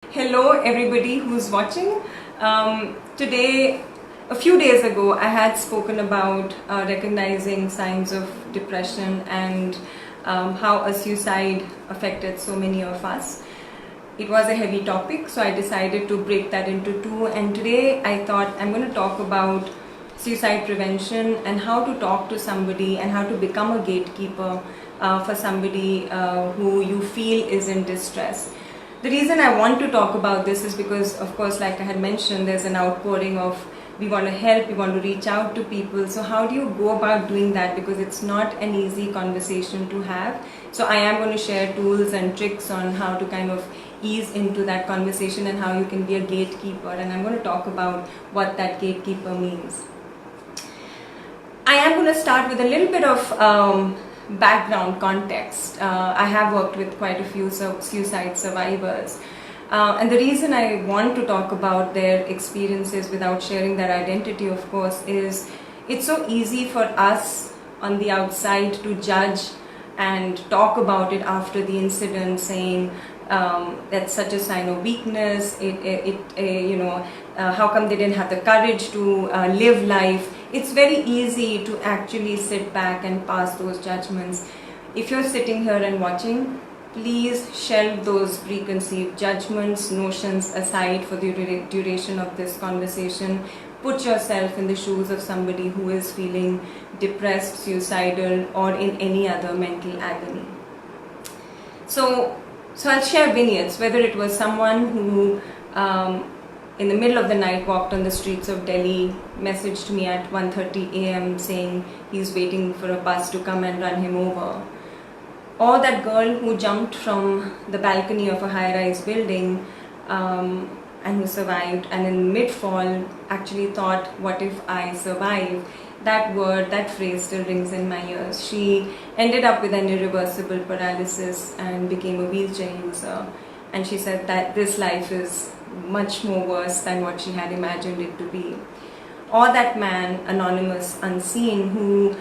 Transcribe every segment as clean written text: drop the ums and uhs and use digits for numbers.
Hello everybody who's watching. A few days ago, I had spoken about recognizing signs of depression and how a suicide affected so many of us. It was a heavy topic, so I decided to break that into two. And today I thought I'm going to talk about suicide prevention and how to talk to somebody and how to become a gatekeeper for somebody who you feel is in distress. The reason I want to talk about this is because, of course, like I had mentioned, there's an outpouring of we want to help, we want to reach out to people. So how do you go about doing that? Because it's not an easy conversation to have. So I am going to share tools and tricks on how to kind of ease into that conversation and how you can be a gatekeeper. And I'm going to talk about what that gatekeeper means. I am going to start with a little bit of background context. I have worked with quite a few suicide survivors. And the reason I want to talk about their experiences without sharing their identity, of course, is it's so easy for us on the outside to judge and talk about it after the incident, saying that's such a sign of weakness. How come they didn't have the courage to live life? It's very easy to actually sit back and pass those judgments. If you're sitting here and watching, please shelve those preconceived judgments, notions aside for the duration of this conversation. Put yourself in the shoes of somebody who is feeling depressed, suicidal, or in any other mental agony. So I'll share vignettes, whether it was someone who in the middle of the night walked on the streets of Delhi, messaged me at 1:30 a.m. saying he's waiting for a bus to come and run him over. Or that girl who jumped from the balcony of a high-rise building and who survived, and in mid-fall actually thought, what if I survive? That word, that phrase still rings in my ears. She ended up with an irreversible paralysis and became a wheelchair user. And she said that this life is much more worse than what she had imagined it to be. Or that man, anonymous, unseen, who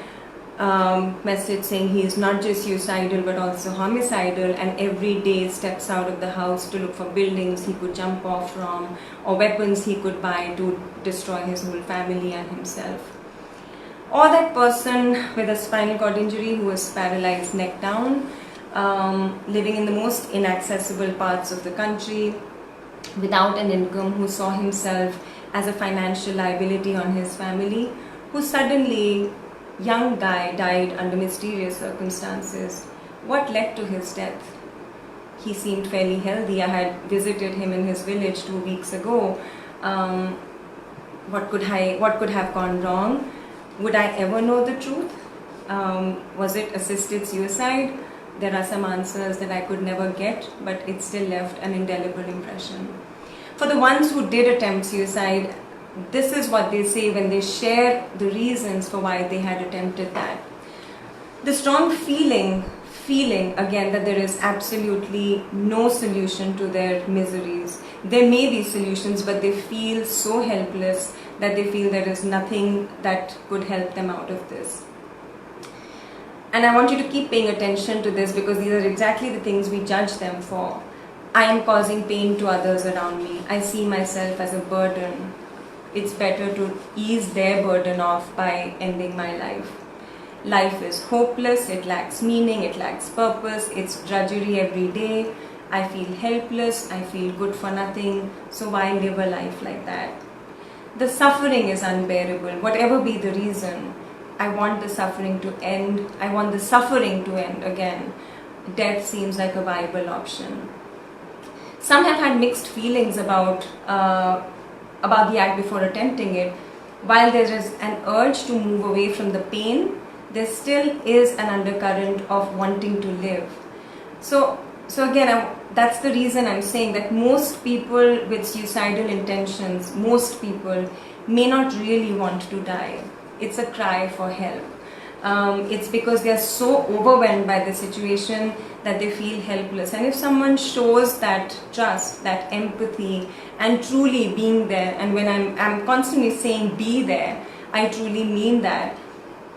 messaged saying he is not just suicidal but also homicidal, and every day steps out of the house to look for buildings he could jump off from or weapons he could buy to destroy his whole family and himself. Or that person with a spinal cord injury who was paralyzed neck down, living in the most inaccessible parts of the country, without an income, who saw himself as a financial liability on his family, who suddenly, young guy, died under mysterious circumstances. What led to his death? He seemed fairly healthy. I had visited him in his village 2 weeks ago. What could have gone wrong? Would I ever know the truth? Was it assisted suicide? There are some answers that I could never get, but it still left an indelible impression. For the ones who did attempt suicide, this is what they say when they share the reasons for why they had attempted that. The strong feeling again that there is absolutely no solution to their miseries. There may be solutions, but they feel so helpless that they feel there is nothing that could help them out of this. And I want you to keep paying attention to this, because these are exactly the things we judge them for. I am causing pain to others around me. I see myself as a burden. It's better to ease their burden off by ending my life. Life is hopeless, it lacks meaning, it lacks purpose, it's drudgery every day. I feel helpless, I feel good for nothing, so why live a life like that? The suffering is unbearable, whatever be the reason. I want the suffering to end. I want the suffering to end again. Death seems like a viable option. Some have had mixed feelings about the act before attempting it. While there is an urge to move away from the pain, there still is an undercurrent of wanting to live. So again, that's the reason I'm saying that most people with suicidal intentions, most people may not really want to die. It's a cry for help. It's because they're so overwhelmed by the situation that they feel helpless. And if someone shows that trust, that empathy, and truly being there, and when I'm constantly saying be there, I truly mean that.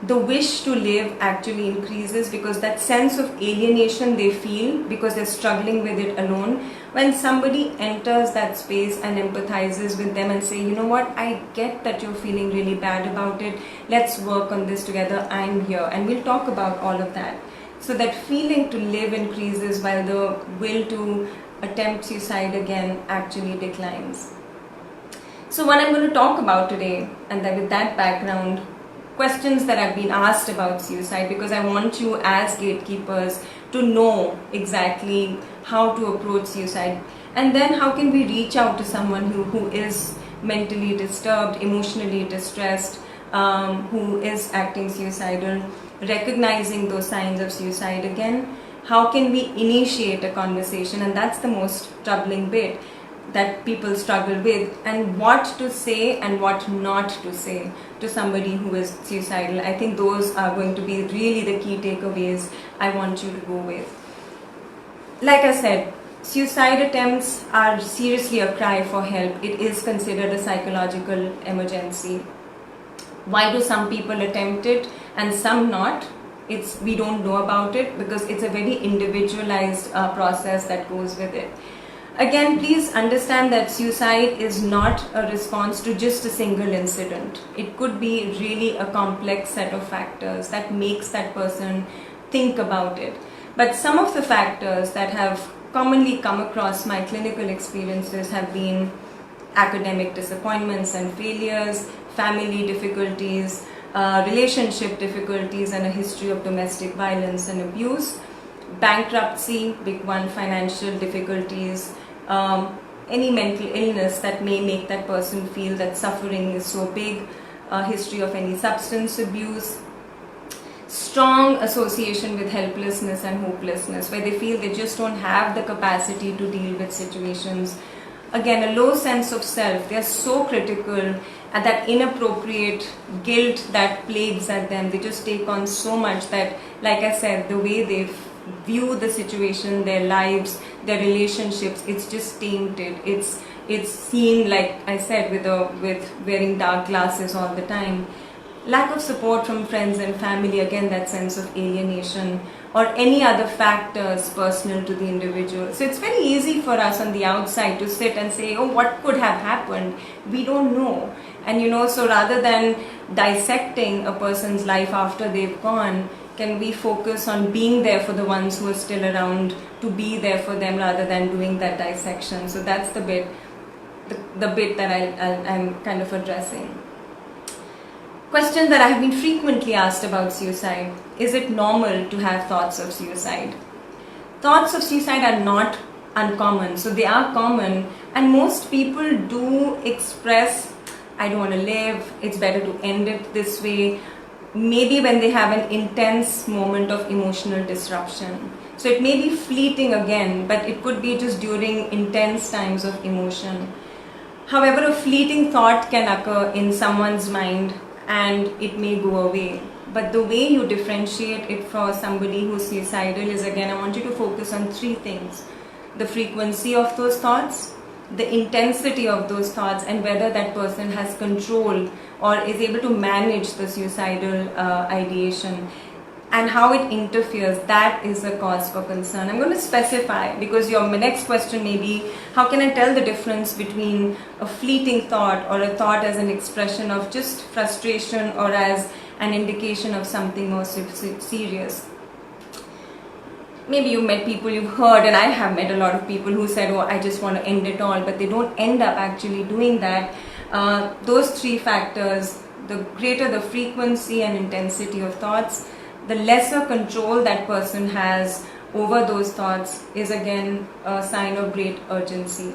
the wish to live actually increases, because that sense of alienation they feel because they're struggling with it alone, when somebody enters that space and empathizes with them and say, you know what, I get that you're feeling really bad about it, let's work on this together, I'm here, and we'll talk about all of that. So that feeling to live increases while the will to attempt suicide again actually declines. So what I'm going to talk about today, and that with that background, questions that have been asked about suicide, because I want you as gatekeepers to know exactly how to approach suicide, and then how can we reach out to someone who is mentally disturbed, emotionally distressed, who is acting suicidal, recognizing those signs of suicide again. How can we initiate a conversation? And that's the most troubling bit that people struggle with, and what to say and what not to say to somebody who is suicidal. I think those are going to be really the key takeaways I want you to go with. Like I said, suicide attempts are seriously a cry for help. It is considered a psychological emergency. Why do some people attempt it and some not? We don't know about it because it's a very individualized process that goes with it. Again, please understand that suicide is not a response to just a single incident. It could be really a complex set of factors that makes that person think about it. But some of the factors that have commonly come across my clinical experiences have been academic disappointments and failures, family difficulties, relationship difficulties, and a history of domestic violence and abuse, bankruptcy, big one, financial difficulties, any mental illness that may make that person feel that suffering is so big, history of any substance abuse, strong association with helplessness and hopelessness, where they feel they just don't have the capacity to deal with situations. Again, a low sense of self. They are so critical, and that inappropriate guilt that plagues at them. They just take on so much that, like I said, the way they view the situation, their lives, their relationships, it's just tainted. It's seen, like I said, with wearing dark glasses all the time. Lack of support from friends and family, again that sense of alienation, or any other factors personal to the individual. So it's very easy for us on the outside to sit and say, oh, what could have happened? We don't know. And so rather than dissecting a person's life after they've gone, can we focus on being there for the ones who are still around, to be there for them rather than doing that dissection? So that's the bit that I'm kind of addressing. Question that I have been frequently asked about suicide: is it normal to have thoughts of suicide? Thoughts of suicide are not uncommon, so they are common, and most people do express, I don't want to live, it's better to end it this way, maybe when they have an intense moment of emotional disruption. So it may be fleeting again, but it could be just during intense times of emotion. However, a fleeting thought can occur in someone's mind and it may go away. But the way you differentiate it for somebody who's suicidal is, again, I want you to focus on three things: the frequency of those thoughts, the intensity of those thoughts, and whether that person has control or is able to manage the suicidal ideation, and how it interferes. That is a cause for concern. I'm going to specify, because your next question may be, how can I tell the difference between a fleeting thought or a thought as an expression of just frustration or as an indication of something more serious? Maybe you've met people, you've heard, and I have met a lot of people who said, oh, I just want to end it all, but they don't end up actually doing that. Those three factors, the greater the frequency and intensity of thoughts, the lesser control that person has over those thoughts, is again a sign of great urgency.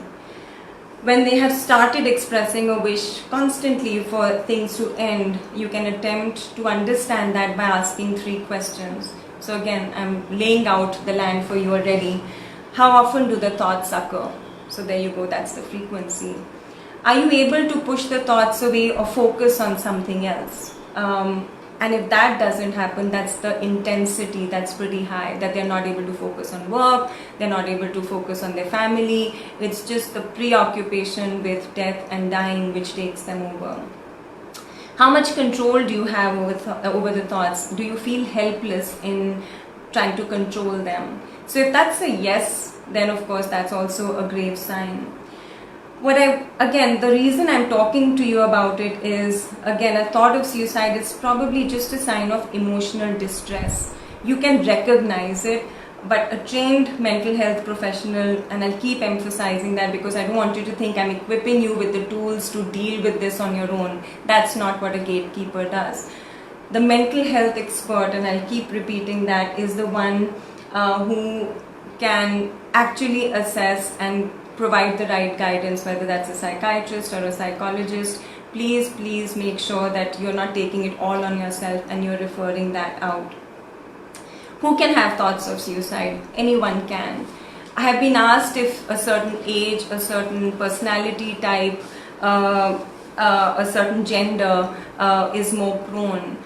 When they have started expressing a wish constantly for things to end, you can attempt to understand that by asking three questions. So again, I'm laying out the land for you already. How often do the thoughts occur? So there you go, that's the frequency. Are you able to push the thoughts away or focus on something else? And if that doesn't happen, that's the intensity that's pretty high, that they're not able to focus on work, they're not able to focus on their family. It's just the preoccupation with death and dying which takes them over. How much control do you have over the thoughts? Do you feel helpless in trying to control them? So if that's a yes, then of course that's also a grave sign. Again, the reason I'm talking to you about it is, again, a thought of suicide is probably just a sign of emotional distress. You can recognize it, but a trained mental health professional, and I'll keep emphasizing that because I don't want you to think I'm equipping you with the tools to deal with this on your own. That's not what a gatekeeper does. The mental health expert, and I'll keep repeating that, is the one who can actually assess and provide the right guidance, whether that's a psychiatrist or a psychologist. Please make sure that you're not taking it all on yourself and you're referring that out. Who can have thoughts of suicide? Anyone can. I have been asked if a certain age, a certain personality type, a certain gender is more prone.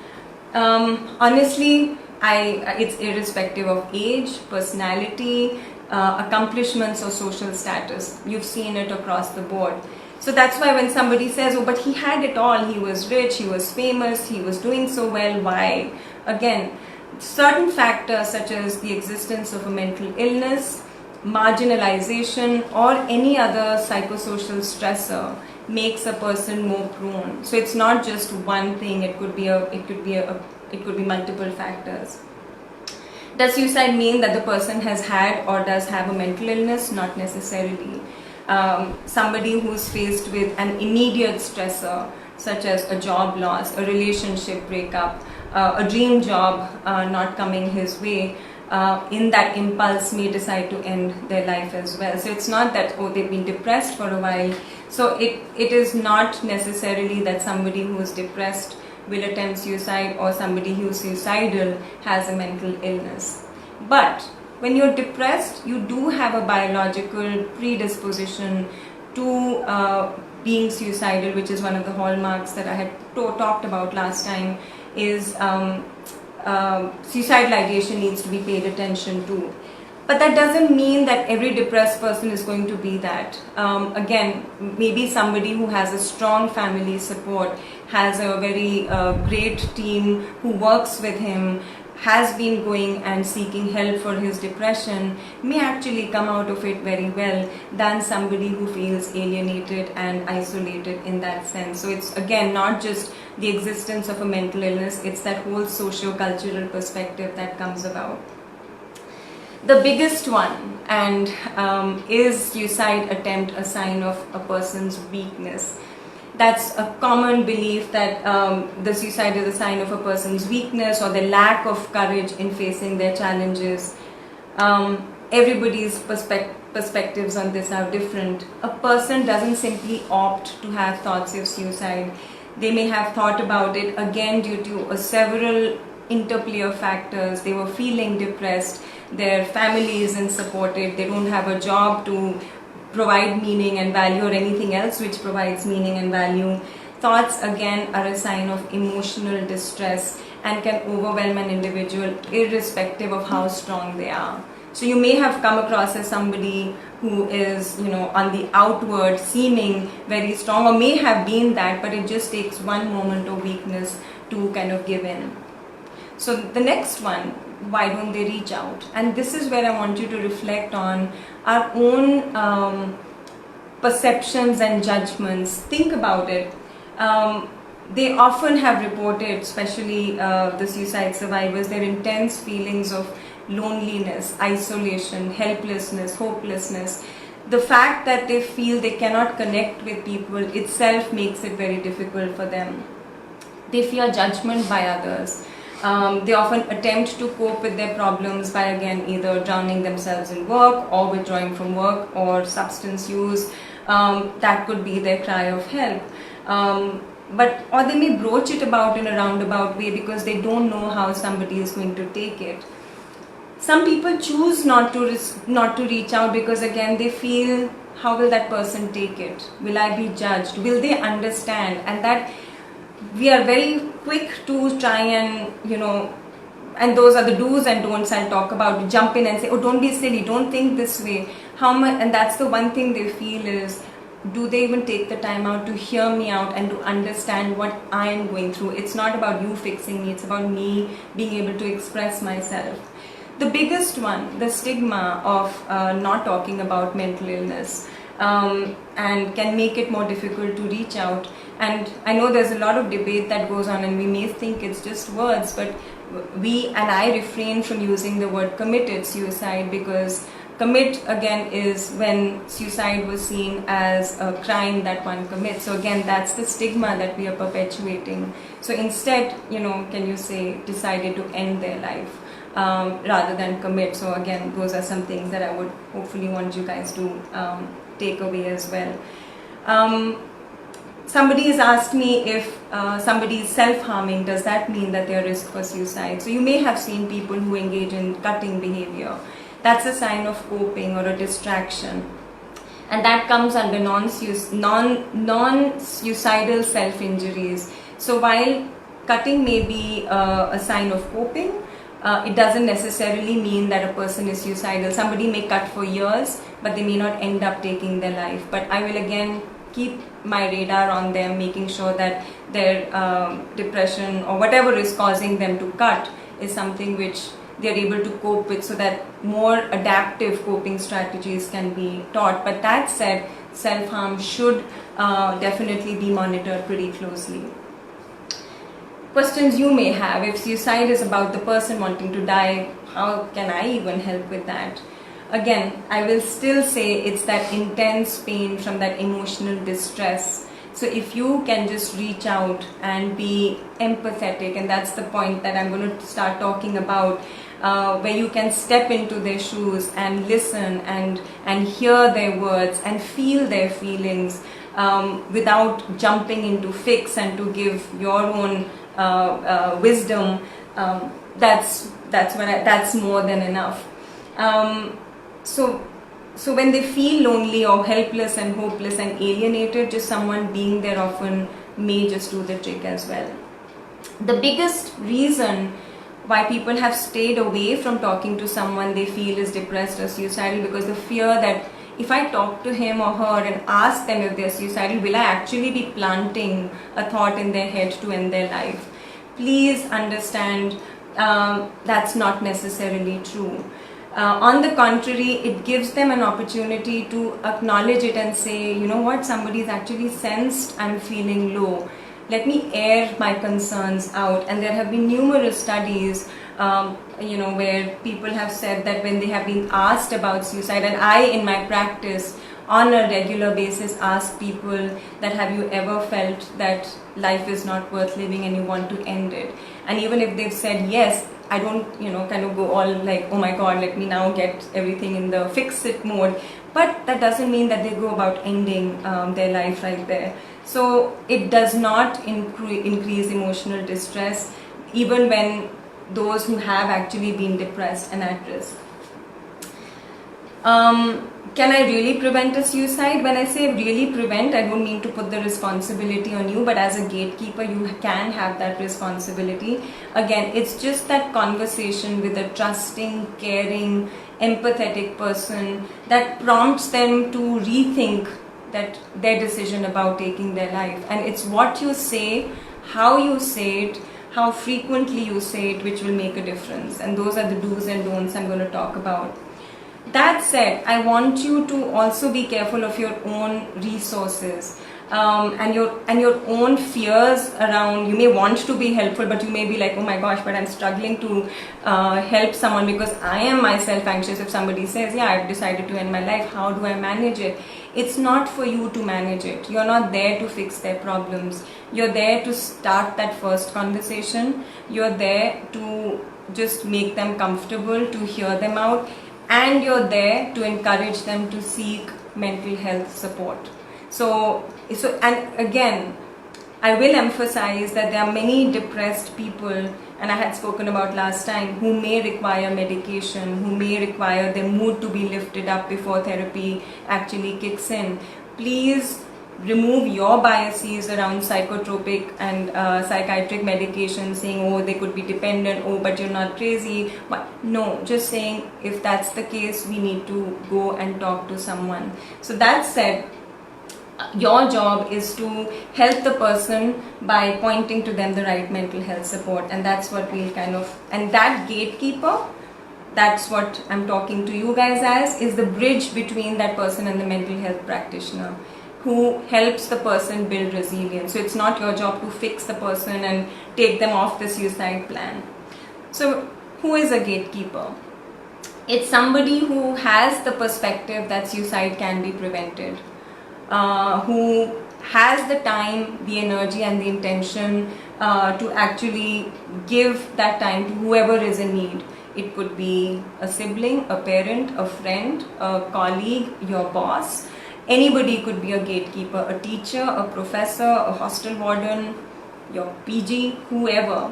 Honestly, it's irrespective of age, personality, accomplishments or social status. You've seen it across the board. So that's why when somebody says, oh, but he had it all, he was rich, he was famous, he was doing so well, why? Again, certain factors such as the existence of a mental illness, marginalization, or any other psychosocial stressor makes a person more prone. So it's not just one thing, it could be multiple factors. Does suicide mean that the person has had or does have a mental illness? Not necessarily. Somebody who's faced with an immediate stressor, such as a job loss, a relationship breakup, a dream job not coming his way, in that impulse may decide to end their life as well. So it's not that, oh, they've been depressed for a while. So it is not necessarily that somebody who is depressed will attempt suicide or somebody who is suicidal has a mental illness. But when you're depressed, you do have a biological predisposition to being suicidal, which is one of the hallmarks that I had talked about last time, is suicidal ideation needs to be paid attention to. But that doesn't mean that every depressed person is going to be that. Again, maybe somebody who has a strong family support, has a very great team who works with him, has been going and seeking help for his depression, may actually come out of it very well than somebody who feels alienated and isolated in that sense. So it's again not just the existence of a mental illness, it's that whole socio-cultural perspective that comes about. The biggest one, and is suicide attempt a sign of a person's weakness? That's a common belief that the suicide is a sign of a person's weakness or the lack of courage in facing their challenges. Everybody's perspectives on this are different. A person doesn't simply opt to have thoughts of suicide. They may have thought about it again due to several interplay of factors. They were feeling depressed, their family isn't supported, they don't have a job to provide meaning and value or anything else which provides meaning and value. Thoughts again are a sign of emotional distress and can overwhelm an individual irrespective of how strong they are. So you may have come across as somebody who is, on the outward seeming very strong, or may have been that, but it just takes one moment of weakness to kind of give in. So the next one, why don't they reach out? And this is where I want you to reflect on our own perceptions and judgments. Think about it. They often have reported, especially the suicide survivors, their intense feelings of loneliness, isolation, helplessness, hopelessness. The fact that they feel they cannot connect with people itself makes it very difficult for them. They fear judgment by others. They often attempt to cope with their problems by again either drowning themselves in work or withdrawing from work or substance use. That could be their cry of help. Or they may broach it about in a roundabout way because they don't know how somebody is going to take it. Some people choose not to reach out because again they feel, how will that person take it? Will I be judged? Will they understand? And that we are very quick to try and, and those are the do's and don'ts I'll talk about, jump in and say, oh, don't be silly, don't think this way. And that's the one thing they feel is, do they even take the time out to hear me out and to understand what I am going through? It's not about you fixing me, it's about me being able to express myself. The biggest one, the stigma of not talking about mental illness, and can make it more difficult to reach out. And I know there's a lot of debate that goes on, and we may think it's just words, but I refrain from using the word committed suicide, because commit again is when suicide was seen as a crime that one commits. So again, that's the stigma that we are perpetuating. So instead, can you say decided to end their life rather than commit? So again, those are some things that I would hopefully want you guys to take away as well. Somebody has asked me if somebody is self-harming, does that mean that they are risk for suicide? So you may have seen people who engage in cutting behavior. That's a sign of coping or a distraction. And that comes under non-suicidal self-injuries. So while cutting may be a sign of coping, it doesn't necessarily mean that a person is suicidal. Somebody may cut for years, but they may not end up taking their life. But I will again keep my radar on them, making sure that their depression or whatever is causing them to cut is something which they're able to cope with, so that more adaptive coping strategies can be taught. But that said, self-harm should definitely be monitored pretty closely. Questions you may have: if suicide is about the person wanting to die, how can I even help with that? Again, I will still say it's that intense pain from that emotional distress. So if you can just reach out and be empathetic, and that's the point that I'm going to start talking about, where you can step into their shoes and listen and hear their words and feel their feelings without jumping into fix and to give your own wisdom, that's more than enough. So when they feel lonely or helpless and hopeless and alienated, just someone being there often may just do the trick as well. The biggest reason why people have stayed away from talking to someone they feel is depressed or suicidal, because the fear that if I talk to him or her and ask them if they're suicidal, will I actually be planting a thought in their head to end their life? Please understand, that's not necessarily true. On the contrary, it gives them an opportunity to acknowledge it and say, you know what, somebody's actually sensed I'm feeling low. Let me air my concerns out. And there have been numerous studies, where people have said that when they have been asked about suicide, and I in my practice on a regular basis ask people that have you ever felt that life is not worth living and you want to end it? And even if they've said yes, I don't, kind of go all like, oh my God, let me now get everything in the fix it mode. But that doesn't mean that they go about ending their life right there. So it does not increase emotional distress, even when those who have actually been depressed and at risk. Can I really prevent a suicide? When I say really prevent, I don't mean to put the responsibility on you, but as a gatekeeper, you can have that responsibility. Again, it's just that conversation with a trusting, caring, empathetic person that prompts them to rethink that their decision about taking their life. And it's what you say, how you say it, how frequently you say it, which will make a difference. And those are the do's and don'ts I'm going to talk about. That said, I want you to also be careful of your own resources and your own fears around. You may want to be helpful, but you may be like, oh my gosh, but I'm struggling to help someone because I am myself anxious. If somebody says, yeah, I've decided to end my life, how do I manage it? It's not for you to manage it. You're not there to fix their problems. You're there to start that first conversation. You're there to just make them comfortable, to hear them out. And you're there to encourage them to seek mental health support. So and again, I will emphasize that there are many depressed people, and I had spoken about last time, who may require medication, who may require their mood to be lifted up before therapy actually kicks in. Please remove your biases around psychotropic and psychiatric medication, saying, oh, they could be dependent, oh, but you're not crazy. But no, just saying, if that's the case, we need to go and talk to someone. So that said, Your job is to help the person by pointing to them the right mental health support, and that's what we'll and that gatekeeper, that's what I'm talking to you guys as, is the bridge between that person and the mental health practitioner who helps the person build resilience. So it's not your job to fix the person and take them off the suicide plan. So who is a gatekeeper? It's somebody who has the perspective that suicide can be prevented, who has the time, the energy and the intention to actually give that time to whoever is in need. It could be a sibling, a parent, a friend, a colleague, your boss. Anybody could be a gatekeeper, a teacher, a professor, a hostel warden, your PG, whoever.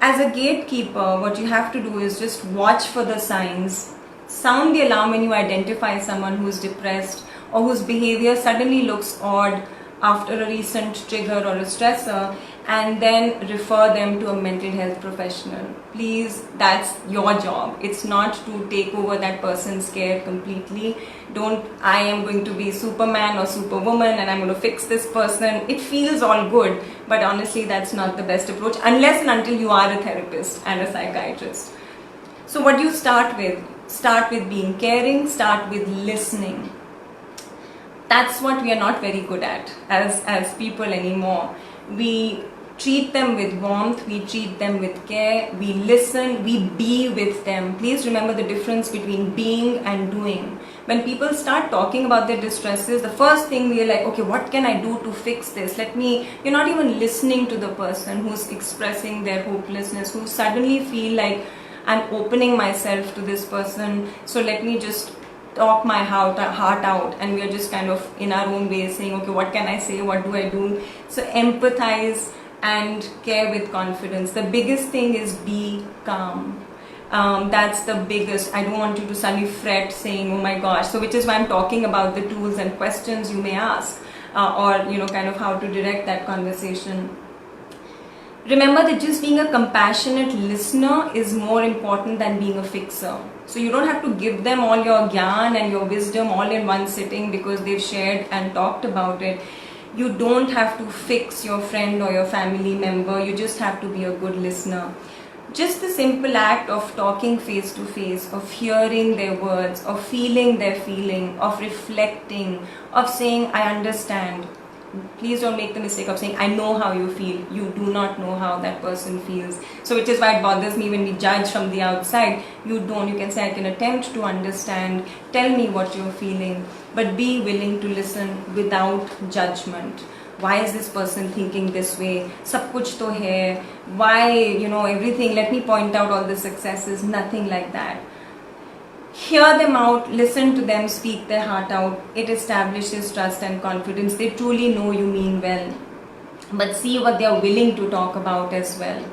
As a gatekeeper, what you have to do is just watch for the signs, sound the alarm when you identify someone who's depressed or whose behavior suddenly looks odd after a recent trigger or a stressor, and then refer them to a mental health professional. Please, that's your job. It's not to take over that person's care completely. Don't, I am going to be Superman or Superwoman and I'm going to fix this person. It feels all good, but honestly, that's not the best approach unless and until you are a therapist and a psychiatrist. So what do you start with? Start with being caring, start with listening. That's what we are not very good at as people anymore. We treat them with warmth, we treat them with care, we listen, we be with them. Please remember the difference between being and doing. When people start talking about their distresses, the first thing we are like, okay, what can I do to fix this? You're not even listening to the person who's expressing their hopelessness, who suddenly feel like, I'm opening myself to this person, so let me just talk my heart out, and we are just kind of in our own way saying, okay, what can I say, what do I do? So empathize and care with confidence. The biggest thing is be calm. That's the biggest. I don't want you to suddenly fret saying, oh my gosh. So which is why I'm talking about the tools and questions you may ask, or kind of how to direct that conversation. Remember that just being a compassionate listener is more important than being a fixer. So you don't have to give them all your gyan and your wisdom all in one sitting because they've shared and talked about it. You don't have to fix your friend or your family member. You just have to be a good listener. Just the simple act of talking face to face, of hearing their words, of feeling their feeling, of reflecting, of saying, I understand. Please don't make the mistake of saying, I know how you feel. You do not know how that person feels. So which is why it bothers me when we judge from the outside. You can say, I can attempt to understand. Tell me what you're feeling. But be willing to listen without judgment. Why is this person thinking this way? Sab kuch to hai. Why, everything. Let me point out all the successes. Nothing like that. Hear them out, listen to them, speak their heart out. It establishes trust and confidence. They truly know you mean well. But see what they are willing to talk about as well.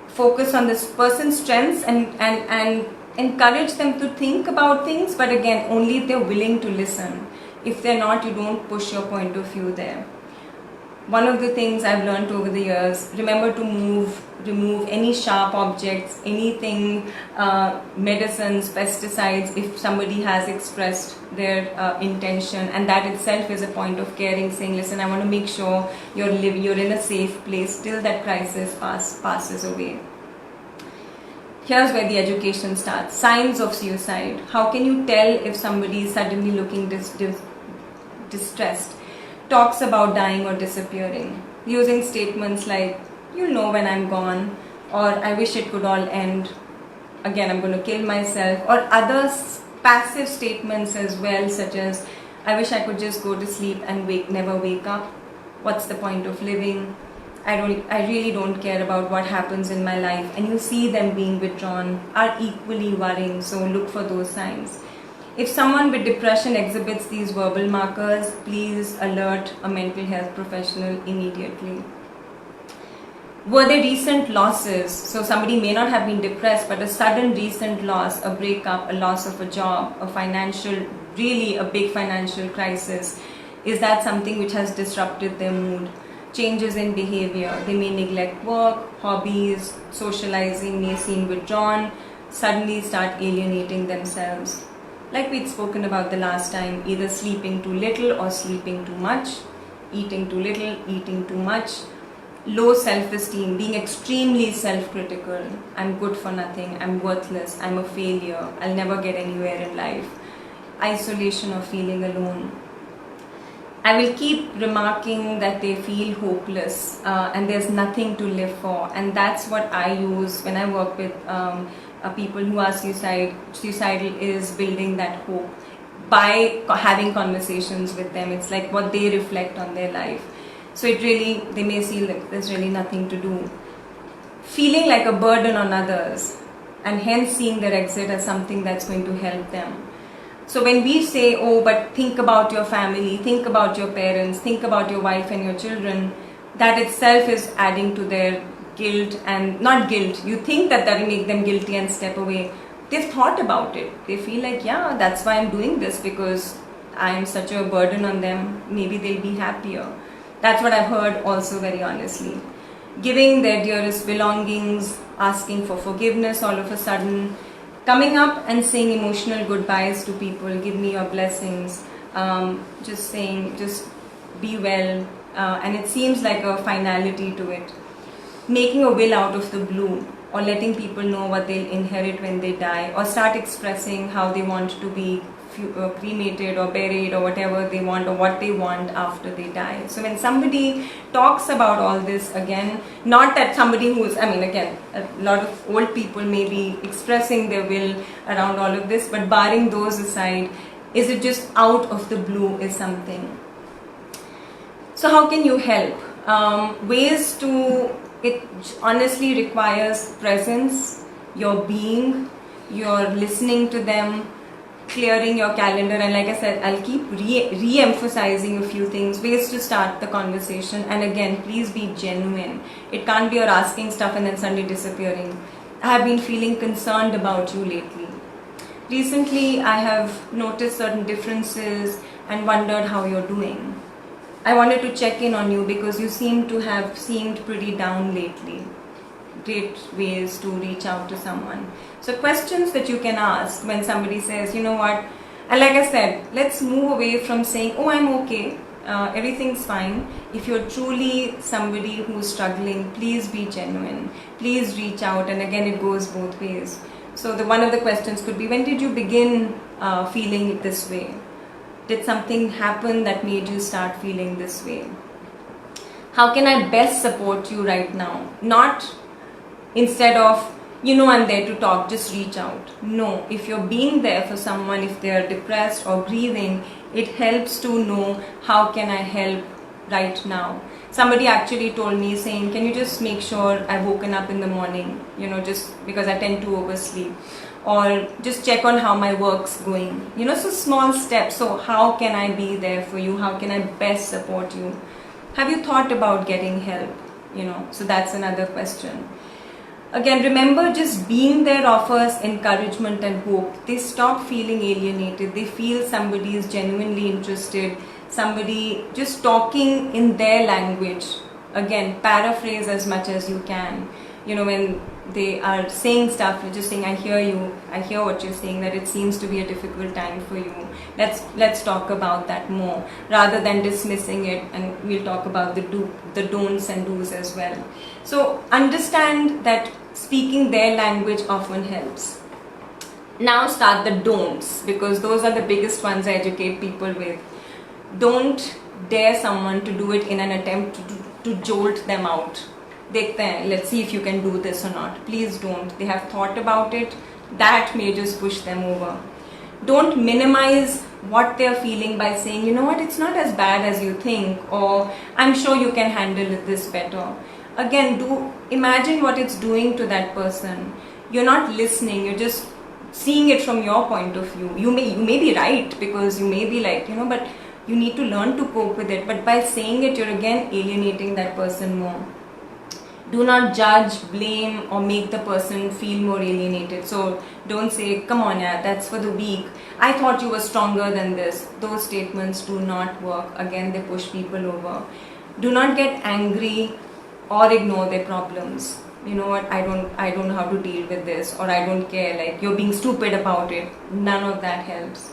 Focus on this person's strengths and encourage them to think about things, but again, only if they're willing to listen. If they're not, you don't push your point of view there. One of the things I've learned over the years, remember to remove any sharp objects, anything, medicines, pesticides, if somebody has expressed their intention, and that itself is a point of caring, saying, listen, I want to make sure you're in a safe place till that crisis passes away. Here's where the education starts. Signs of suicide. How can you tell if somebody is suddenly looking distressed? Talks about dying or disappearing, using statements like, you'll know when I'm gone, or I wish it could all end, again I'm going to kill myself, or other passive statements as well, such as, I wish I could just go to sleep and never wake up. What's the point of living? I really don't care about what happens in my life. And you see them being withdrawn, are equally worrying, so look for those signs. If someone with depression exhibits these verbal markers, please alert a mental health professional immediately. Were there recent losses? So somebody may not have been depressed, but a sudden recent loss, a breakup, a loss of a job, really a big financial crisis. Is that something which has disrupted their mood? Changes in behavior. They may neglect work, hobbies, socializing may seem withdrawn, suddenly start alienating themselves. Like we'd spoken about the last time, either sleeping too little or sleeping too much, eating too little, eating too much, low self-esteem, being extremely self-critical, I'm good for nothing, I'm worthless, I'm a failure, I'll never get anywhere in life, isolation or feeling alone. I will keep remarking that they feel hopeless and there's nothing to live for, and that's what I use when I work with people who are suicidal, is building that hope by having conversations with them. It's like what they reflect on their life. So it really, they may feel like there's really nothing to do. Feeling like a burden on others, and hence seeing their exit as something that's going to help them. So when we say, oh, but think about your family, think about your parents, think about your wife and your children, that itself is adding to their guilt, and not guilt. You think that will make them guilty and step away. They've thought about it. They feel like, yeah, that's why I'm doing this, because I'm such a burden on them. Maybe they'll be happier. That's what I've heard also, very honestly. Giving their dearest belongings, asking for forgiveness all of a sudden, coming up and saying emotional goodbyes to people, give me your blessings, just saying, just be well, and it seems like a finality to it. Making a will out of the blue, or letting people know what they'll inherit when they die, or start expressing how they want to be cremated or buried or whatever they want, or what they want after they die. So when somebody talks about all this, again, not that somebody who's, I mean, again, a lot of old people may be expressing their will around all of this, but barring those aside, is it just out of the blue is something. So how can you help? Ways to, it honestly requires presence, your being, your listening to them, clearing your calendar, and like I said, I'll keep re-emphasizing a few things, ways to start the conversation. And again, please be genuine. It can't be you're asking stuff and then suddenly disappearing. I have been feeling concerned about you lately. Recently, I have noticed certain differences and wondered how you're doing. I wanted to check in on you because you seem to have seemed pretty down lately. Great ways to reach out to someone. So questions that you can ask when somebody says, you know what, and like I said, let's move away from saying, oh, I'm okay, everything's fine. If you're truly somebody who's struggling, please be genuine. Please reach out, and again, it goes both ways. So one of the questions could be, when did you begin feeling this way? Did something happen that made you start feeling this way? How can I best support you right now? Not instead of, you know, I'm there to talk, just reach out. No, if you're being there for someone, if they're depressed or grieving, it helps to know, how can I help right now? Somebody actually told me, saying, can you just make sure I've woken up in the morning, you know, just because I tend to oversleep, or just check on how my work's going, you know. So small steps. So how can I be there for you? How can I best support you? Have you thought about getting help? You know, so that's another question. Again, remember, just being there offers encouragement and hope. They stop feeling alienated. They feel somebody is genuinely interested, somebody just talking in their language. Again, paraphrase as much as you can. You know, when they are saying stuff, you're just saying, I hear you, I hear what you're saying, that it seems to be a difficult time for you. Let's talk about that more, rather than dismissing it, and we'll talk about the don'ts and do's as well. So understand that speaking their language often helps. Now start the don'ts, because those are the biggest ones I educate people with. Don't dare someone to do it in an attempt to jolt them out. Let's see if you can do this or not. Please don't. They have thought about it. That may just push them over. Don't minimize what they're feeling by saying, you know what, it's not as bad as you think, or I'm sure you can handle this better. Again, imagine what it's doing to that person. You're not listening, you're just seeing it from your point of view. You may be right, because you may be like, you know, but you need to learn to cope with it. But by saying it, you're again alienating that person more. Do not judge, blame, or make the person feel more alienated. So don't say, come on, yeah, that's for the weak. I thought you were stronger than this. Those statements do not work. Again, they push people over. Do not get angry or ignore their problems. you know what, I don't know how to deal with this, or I don't care, like you're being stupid about it. None of that helps.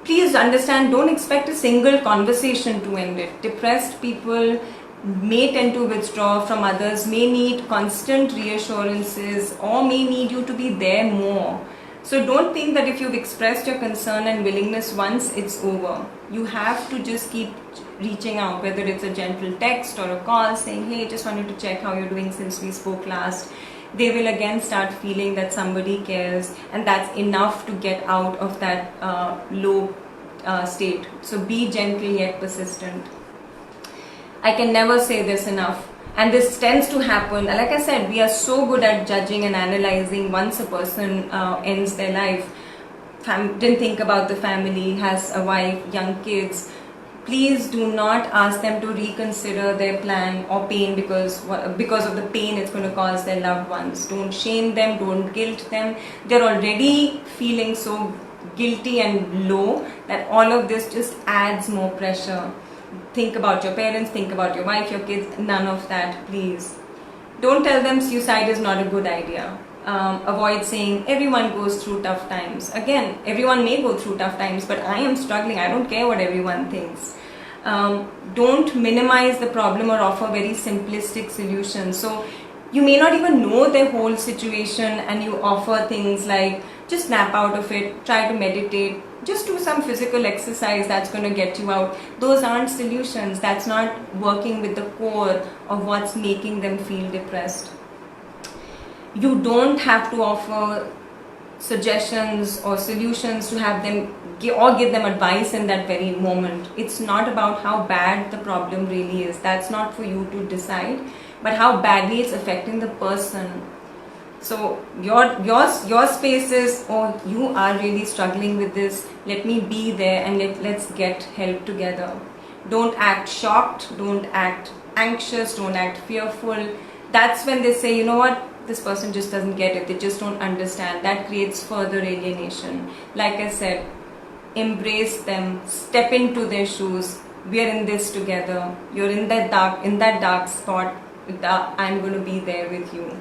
Please understand, don't expect a single conversation to end it. Depressed people may tend to withdraw from others, may need constant reassurances, or may need you to be there more. So don't think that if you've expressed your concern and willingness once, it's over. You have to just keep reaching out, whether it's a gentle text or a call saying, hey, just wanted to check how you're doing since we spoke last. They will again start feeling that somebody cares, and that's enough to get out of that low state. So be gentle yet persistent. I can never say this enough. And this tends to happen, like I said, we are so good at judging and analyzing once a person ends their life. Didn't think about the family, has a wife, young kids. Please do not ask them to reconsider their plan or pain because of the pain it's going to cause their loved ones. Don't shame them, don't guilt them. They're already feeling so guilty and low that all of this just adds more pressure. Think about your parents, think about your wife, your kids, none of that, please. Don't tell them suicide is not a good idea. Avoid saying everyone goes through tough times. Again, everyone may go through tough times, but I am struggling. I don't care what everyone thinks. Don't minimize the problem or offer very simplistic solutions. So you may not even know their whole situation, and you offer things like just snap out of it, try to meditate, just do some physical exercise that's going to get you out. Those aren't solutions. That's not working with the core of what's making them feel depressed. You don't have to offer suggestions or solutions to have them give them advice in that very moment. It's not about how bad the problem really is. That's not for you to decide, but how badly it's affecting the person. So your space is, oh, you are really struggling with this, let me be there and let's get help together. Don't act shocked, don't act anxious, don't act fearful. That's when they say, you know what, this person just doesn't get it, they just don't understand. That creates further alienation. Like I said, embrace them, step into their shoes. We are in this together. You're in that dark spot. I'm going to be there with you.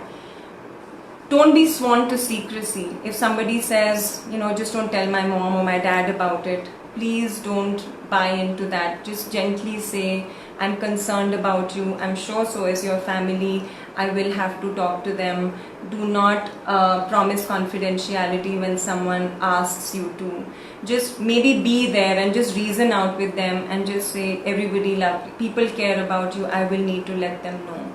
Don't be sworn to secrecy. If somebody says, you know, just don't tell my mom or my dad about it, please don't buy into that. Just gently say, I'm concerned about you. I'm sure so is your family. I will have to talk to them. Do not promise confidentiality when someone asks you to. Just maybe be there and just reason out with them and just say, everybody loves you. People care about you. I will need to let them know.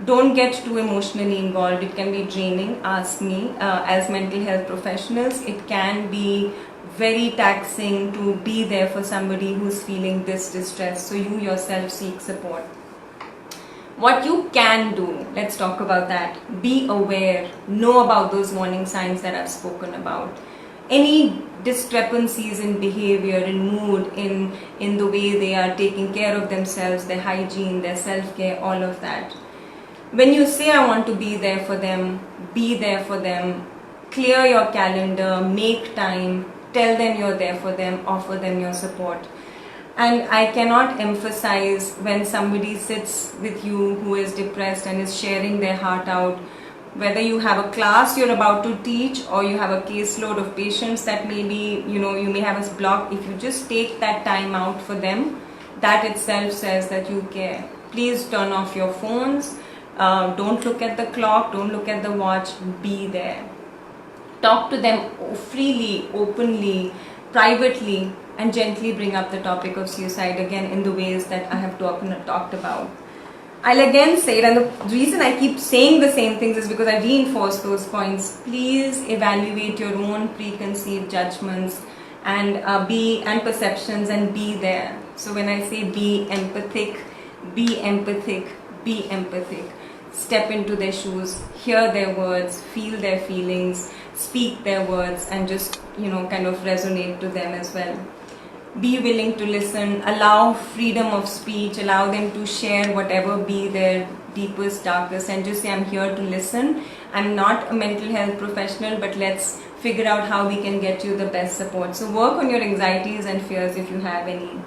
Don't get too emotionally involved. It can be draining. Ask me. As mental health professionals, it can be very taxing to be there for somebody who's feeling this distress. So you yourself seek support. What you can do, let's talk about that. Be aware. Know about those warning signs that I've spoken about. Any discrepancies in behavior, in mood, in the way they are taking care of themselves, their hygiene, their self-care, all of that. When you say, I want to be there for them, be there for them. Clear your calendar, make time, tell them you're there for them, offer them your support. And I cannot emphasize, when somebody sits with you who is depressed and is sharing their heart out, whether you have a class you're about to teach or you have a caseload of patients that maybe, you may have a block, if you just take that time out for them, that itself says that you care. Please turn off your phones. Don't look at the clock, don't look at the watch, be there. Talk to them freely, openly, privately, and gently bring up the topic of suicide again in the ways that I have talked about. I'll again say it, and the reason I keep saying the same things is because I reinforce those points. Please evaluate your own preconceived judgments and perceptions and be there. So when I say be empathic, be empathic, be empathic. Step into their shoes, hear their words, feel their feelings, speak their words, and just, kind of resonate to them as well. Be willing to listen, allow freedom of speech, allow them to share whatever be their deepest, darkest, and just say, I'm here to listen. I'm not a mental health professional, but let's figure out how we can get you the best support. So work on your anxieties and fears if you have any.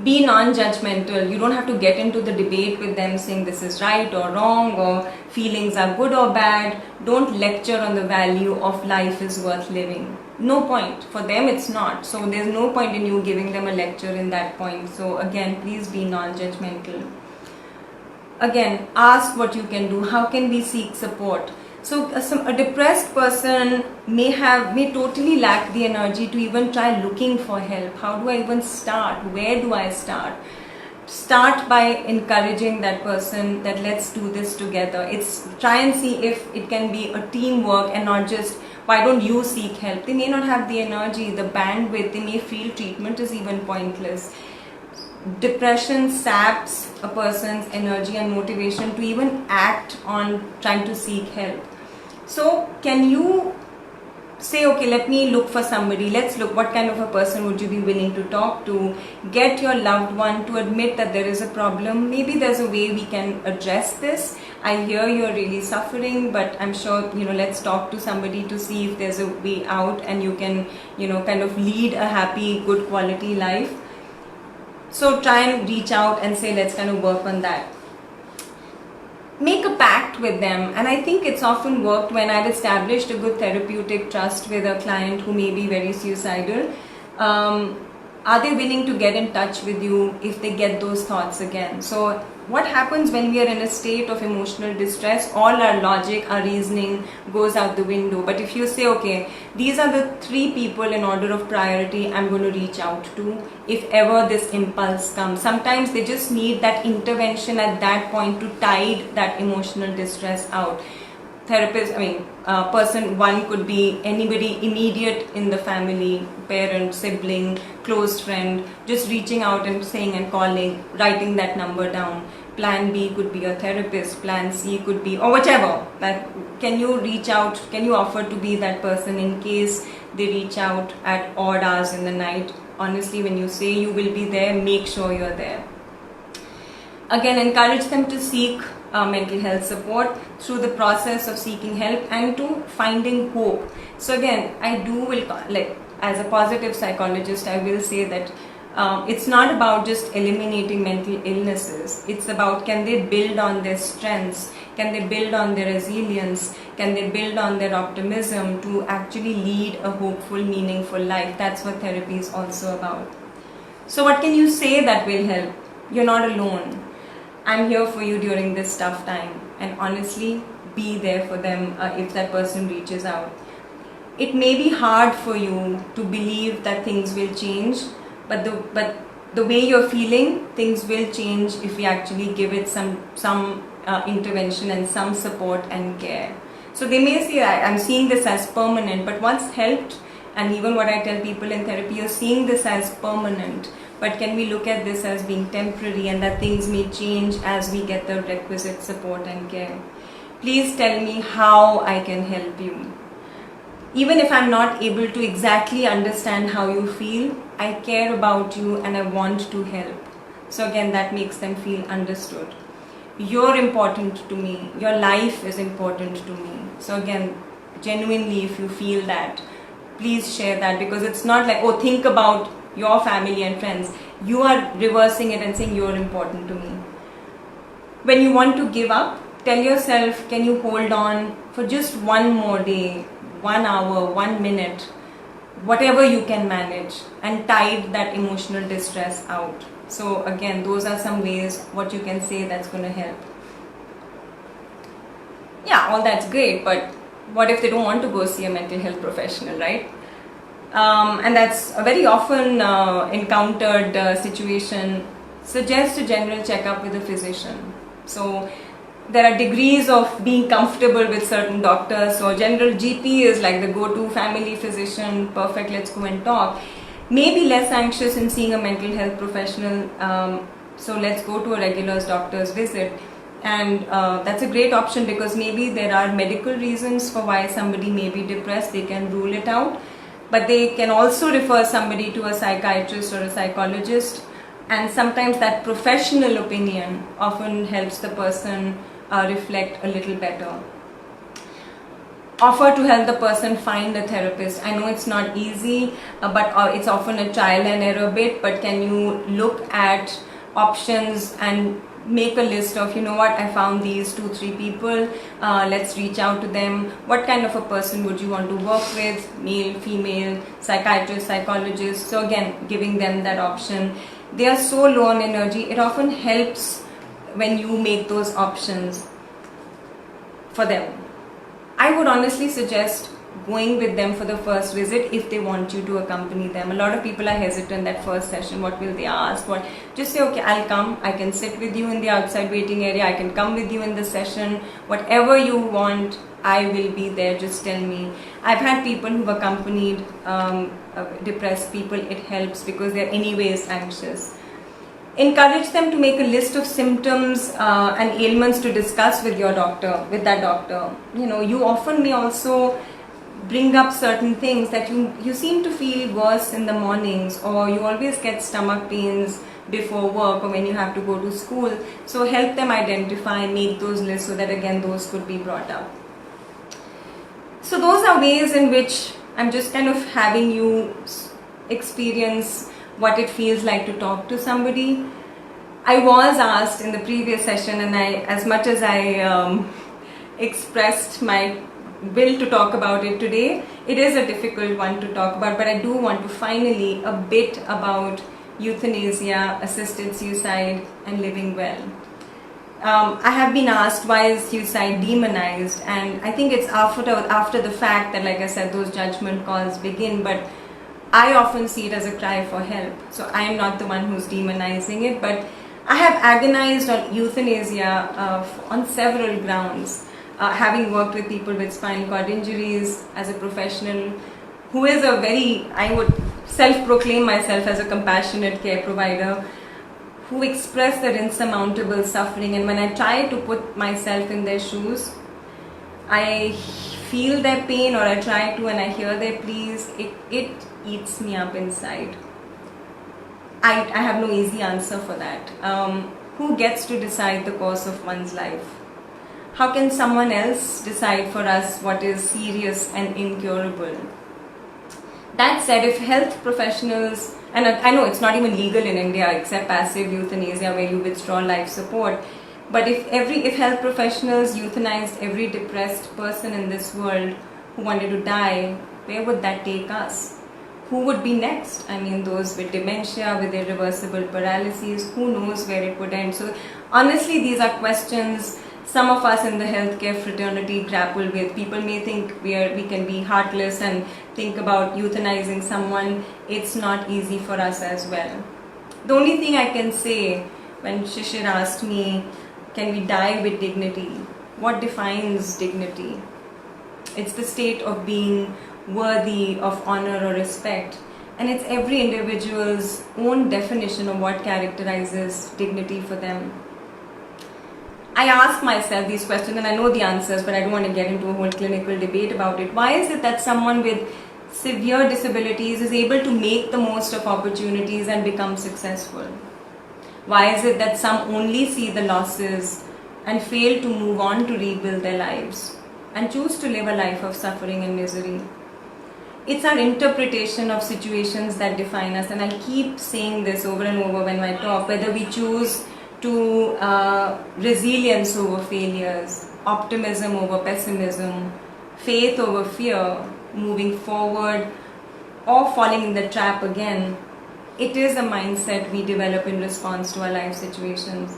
Be non-judgmental. You don't have to get into the debate with them saying this is right or wrong or feelings are good or bad. Don't lecture on the value of life is worth living. No point. For them it's not. So there's no point in you giving them a lecture in that point. So again, please be non-judgmental. Again, ask what you can do. How can we seek support? So a depressed person may totally lack the energy to even try looking for help. How do I even start? Where do I start? Start by encouraging that person that let's do this together. It's try and see if it can be a teamwork and not just why don't you seek help. They may not have the energy, the bandwidth. They may feel treatment is even pointless. Depression saps a person's energy and motivation to even act on trying to seek help. So can you say, okay, let me look for somebody. Let's look what kind of a person would you be willing to talk to. Get your loved one to admit that there is a problem. Maybe there's a way we can address this. I hear you're really suffering, but I'm sure, let's talk to somebody to see if there's a way out and you can, kind of lead a happy, good quality life. So try and reach out and say, let's kind of work on that. Make a pact with them, and I think it's often worked when I've established a good therapeutic trust with a client who may be very suicidal. Are they willing to get in touch with you if they get those thoughts again? So what happens when we are in a state of emotional distress? All our logic, our reasoning goes out the window. But if you say, okay, these are the 3 people in order of priority I'm going to reach out to if ever this impulse comes. Sometimes they just need that intervention at that point to tide that emotional distress out. Person 1 could be anybody immediate in the family, parent, sibling, close friend, just reaching out and saying and calling, writing that number down. Plan B could be a therapist, plan C could be, or whichever. Can you reach out, can you offer to be that person in case they reach out at odd hours in the night? Honestly, when you say you will be there, make sure you're there. Again, encourage them to seek mental health support through the process of seeking help and to finding hope. So again, as a positive psychologist, I will say that it's not about just eliminating mental illnesses. It's about, can they build on their strengths? Can they build on their resilience? Can they build on their optimism to actually lead a hopeful, meaningful life? That's what therapy is also about. So what can you say that will help? You're not alone. I'm here for you during this tough time, and honestly, be there for them if that person reaches out. It may be hard for you to believe that things will change, but the way you're feeling, things will change if we actually give it some intervention and some support and care. So they may say, I'm seeing this as permanent, but once helped, and even what I tell people in therapy, you're seeing this as permanent. But can we look at this as being temporary and that things may change as we get the requisite support and care? Please tell me how I can help you. Even if I'm not able to exactly understand how you feel, I care about you and I want to help. So again, that makes them feel understood. You're important to me. Your life is important to me. So again, genuinely, if you feel that, please share that, because it's not like, oh, think about your family and friends. You are reversing it and saying you're important to me. When you want to give up, tell yourself, can you hold on for just one more day, 1 hour, 1 minute, whatever you can manage, and tide that emotional distress out. So again, those are some ways what you can say that's going to help. Yeah, all that's great, but what if they don't want to go see a mental health professional, right? And that's a very often encountered situation. Suggest a general checkup with a physician. So there are degrees of being comfortable with certain doctors. So general GP is like the go-to family physician. Perfect, let's go and talk. Maybe less anxious in seeing a mental health professional. So let's go to a regular doctor's visit. And that's a great option, because maybe there are medical reasons for why somebody may be depressed. They can rule it out. But they can also refer somebody to a psychiatrist or a psychologist, and sometimes that professional opinion often helps the person reflect a little better. offer to help the person find a therapist. I know it's not easy, but it's often a trial and error bit, but can you look at options and make a list of, you know what, I found these 2-3 people, let's reach out to them. What kind of a person would you want to work with, male, female, psychiatrist, psychologist? So again, giving them that option. They are so low on energy, it often helps when you make those options for them. I would honestly suggest going with them for the first visit if they want you to accompany them. A lot of people are hesitant that first session. What will they ask? What? Just say, okay, I'll come. I can sit with you in the outside waiting area. I can come with you in the session. Whatever you want, I will be there. Just tell me. I've had people who've accompanied depressed people. It helps because they're anyways anxious. Encourage them to make a list of symptoms and ailments to discuss with your doctor, with that doctor. You know, you often may also bring up certain things that you seem to feel worse in the mornings, or you always get stomach pains before work or when you have to go to school. So help them identify, make those lists so that again those could be brought up. So those are ways in which I'm just kind of having you experience what it feels like to talk to somebody. I was asked in the previous session, and as much as I expressed my will to talk about it today, it is a difficult one to talk about, but I do want to finally a bit about euthanasia, assisted suicide, and living well. I have been asked, why is suicide demonized? And I think it's after the fact that, like I said, those judgment calls begin, but I often see it as a cry for help. So I am not the one who's demonizing it, but I have agonized on euthanasia on several grounds. Having worked with people with spinal cord injuries as a professional, who is a very, I would self-proclaim myself as a compassionate care provider, who express their insurmountable suffering, and when I try to put myself in their shoes, I feel their pain, or I try to, and I hear their pleas, it eats me up inside. I have no easy answer for that. Who gets to decide the course of one's life? How can someone else decide for us what is serious and incurable? That said, if health professionals, and I know it's not even legal in India except passive euthanasia where you withdraw life support, but if health professionals euthanized every depressed person in this world who wanted to die, where would that take us? Who would be next? I mean, those with dementia, with irreversible paralyses, who knows where it would end? So honestly, these are questions some of us in the healthcare fraternity grapple with. People may think we can be heartless and think about euthanizing someone. It's not easy for us as well. The only thing I can say, when Shishir asked me, can we die with dignity? What defines dignity? It's the state of being worthy of honor or respect. And it's every individual's own definition of what characterizes dignity for them. I ask myself these questions and I know the answers, but I don't want to get into a whole clinical debate about it. Why is it that someone with severe disabilities is able to make the most of opportunities and become successful? Why is it that some only see the losses and fail to move on to rebuild their lives and choose to live a life of suffering and misery? It's our interpretation of situations that define us, and I keep saying this over and over when I talk, whether we choose to resilience over failures, optimism over pessimism, faith over fear, moving forward, or falling in the trap again. It is a mindset we develop in response to our life situations.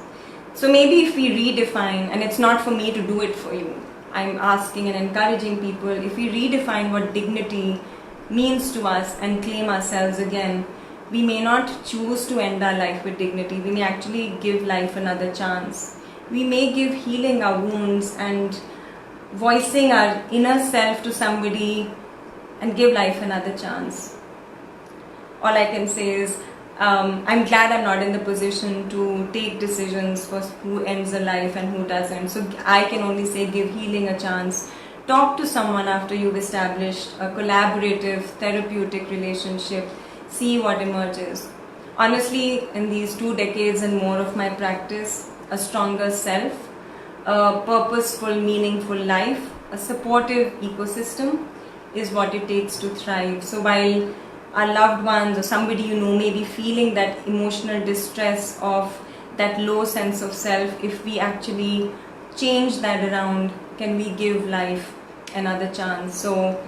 So maybe if we redefine, and it's not for me to do it for you, I'm asking and encouraging people, if we redefine what dignity means to us and claim ourselves again, we may not choose to end our life with dignity. We may actually give life another chance. We may give healing our wounds and voicing our inner self to somebody and give life another chance. All I can say is, I'm glad I'm not in the position to take decisions for who ends a life and who doesn't. So I can only say give healing a chance. Talk to someone after you've established a collaborative, therapeutic relationship. See what emerges. Honestly, in these 2 decades and more of my practice, a stronger self, a purposeful, meaningful life, a supportive ecosystem is what it takes to thrive. So while our loved ones or somebody you know may be feeling that emotional distress of that low sense of self, if we actually change that around, can we give life another chance? So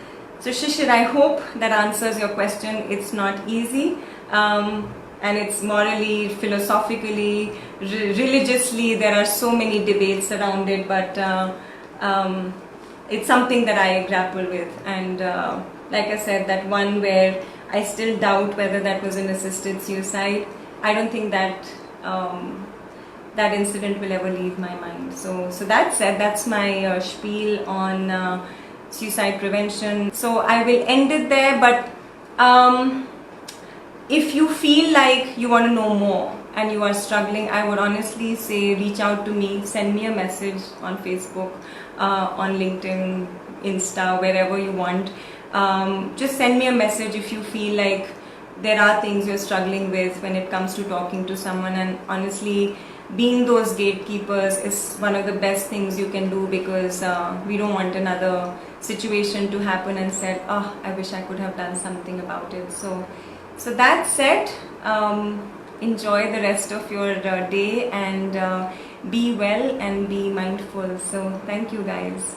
Shishir, I hope that answers your question. It's not easy, and it's morally, philosophically, religiously, there are so many debates around it, but it's something that I grapple with. And like I said, that one where I still doubt whether that was an assisted suicide, I don't think that that incident will ever leave my mind. So that said, that's my spiel on suicide prevention. So I will end it there, but if you feel like you want to know more and you are struggling, I would honestly say reach out to me, send me a message on Facebook, on LinkedIn, Insta, wherever you want. Just send me a message if you feel like there are things you're struggling with when it comes to talking to someone. And honestly, being those gatekeepers is one of the best things you can do, because we don't want another situation to happen and said, oh, I wish I could have done something about it. So that said, enjoy the rest of your day, and be well and be mindful. So thank you guys.